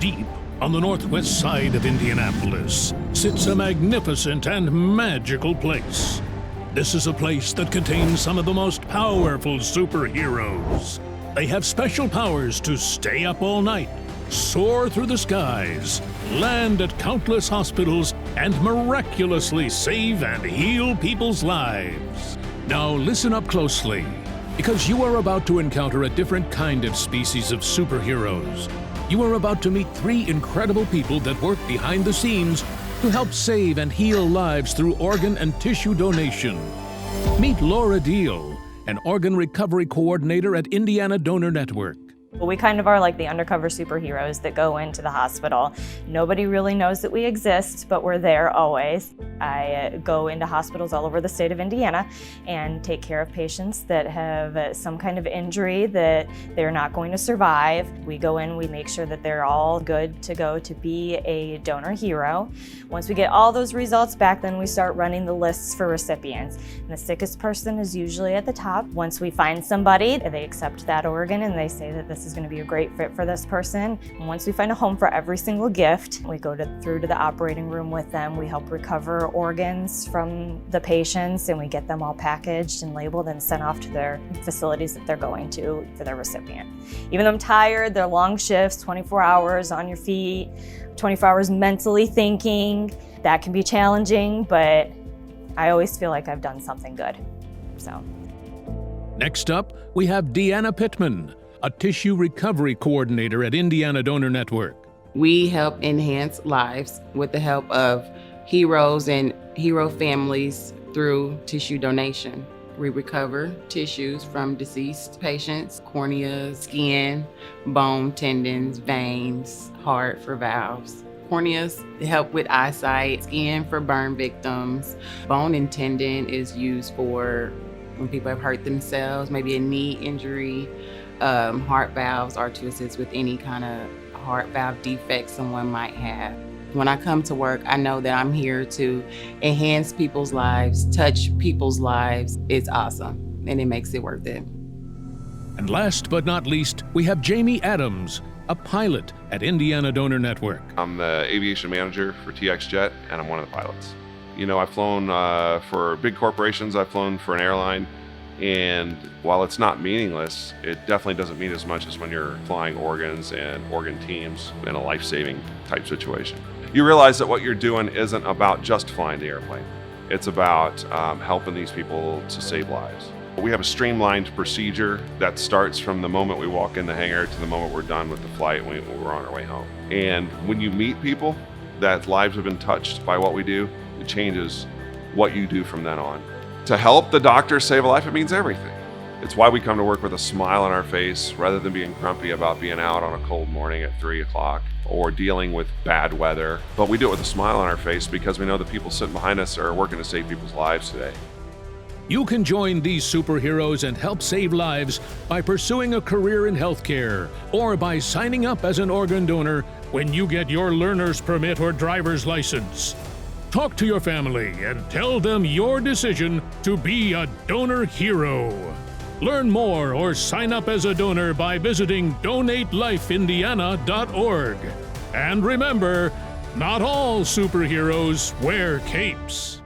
Deep on the northwest side of Indianapolis sits a magnificent and magical place. This is a place that contains some of the most powerful superheroes. They have special powers to stay up all night, soar through the skies, land at countless hospitals, and miraculously save and heal people's lives. Now listen up closely, because you are about to encounter a different kind of species of superheroes. You are about to meet three incredible people that work behind the scenes to help save and heal lives through organ and tissue donation. Meet Laura Deal, an organ recovery coordinator at Indiana Donor Network. Well, we kind of are like the undercover superheroes that go into the hospital. Nobody really knows that we exist, but we're there always. I go into hospitals all over the state of Indiana and take care of patients that have some kind of injury that they're not going to survive. We go in, we make sure that they're all good to go to be a donor hero. Once we get all those results back, then we start running the lists for recipients. And the sickest person is usually at the top. Once we find somebody, they accept that organ and they say that this is going to be a great fit for this person. And once we find a home for every single gift, we go through to the operating room with them. We help recover organs from the patients and we get them all packaged and labeled and sent off to their facilities that they're going to for their recipient. Even though I'm tired, they're long shifts, 24 hours on your feet, 24 hours mentally thinking. That can be challenging, but I always feel like I've done something good. So. Next up, we have Deanna Pittman, a tissue recovery coordinator at Indiana Donor Network. We help enhance lives with the help of heroes and hero families through tissue donation. We recover tissues from deceased patients, corneas, skin, bone, tendons, veins, heart for valves. Corneas help with eyesight, skin for burn victims. Bone and tendon is used for when people have hurt themselves, maybe a knee injury. Heart valves are to assist with any kind of heart valve defect someone might have. When I come to work, I know that I'm here to enhance people's lives, touch people's lives. It's awesome, and it makes it worth it. And last but not least, we have Jamie Adams, a pilot at Indiana Donor Network. I'm the aviation manager for TXJet, and I'm one of the pilots. You know, I've flown for big corporations, I've flown for an airline, and while it's not meaningless, it definitely doesn't mean as much as when you're flying organs and organ teams in a life-saving type situation. You realize that what you're doing isn't about just flying the airplane. It's about helping these people to save lives. We have a streamlined procedure that starts from the moment we walk in the hangar to the moment we're done with the flight when we're on our way home. And when you meet people that lives have been touched by what we do, it changes what you do from then on. To help the doctor save a life, it means everything. It's why we come to work with a smile on our face rather than being grumpy about being out on a cold morning at 3 o'clock or dealing with bad weather. But we do it with a smile on our face because we know the people sitting behind us are working to save people's lives today. You can join these superheroes and help save lives by pursuing a career in healthcare or by signing up as an organ donor when you get your learner's permit or driver's license. Talk to your family and tell them your decision to be a donor hero. Learn more or sign up as a donor by visiting donatelifeindiana.org. And remember, not all superheroes wear capes.